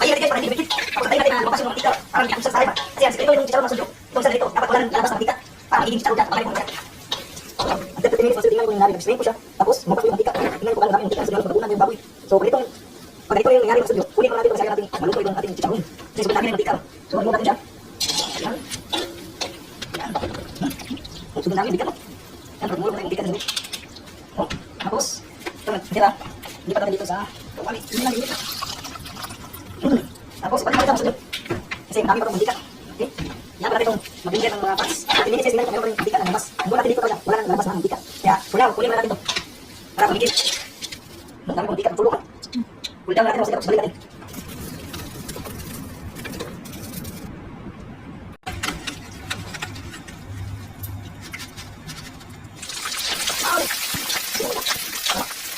patayin natin guys, para hindi dumikit. Tapos patayin natin na lumabas yung mantika. Para hindi kusas tayo ba. Kasi yan, ito yung chicharon mga sundyo. Itong isa dito, dapat wala nang lalabas ng mantika. Para magiging chicharon dyan, pakain mo mantika. After 30 minutes, tingnan ko yung nangyari, nag-strain ko siya. Tapos, lumabas yung mantika. Tingnan ko kung ano yung mantika, sigurado magunan yung baboy. So, pag ito yung nangyari mga sundyo, kunin ko natin kasi ayaw natin maluto yung ating chicharon. Kasi sobrang dami ng mantika. So, ano natin siya? Ayan. Ayan. Sobrang dami ng mantika. Ayan, pagmulo ko na yung mantika na tapos, ito natira. Hindi pa natin dito sa wali. Hindi lang dito. Tapos, pati natin sa kasi marami pa itong mantika. Okay? Yan pa natin itong mag-ingred ng mga parts. At minutes, tingnan ko meron pa rin mantika na labas. Mula natin dito talaga, wala nang labas na mantika. Kaya, for now, kunin mo natin ito. Para magiging. Dami kong mantika, tulungan. Cool down natin, tapos balik natin.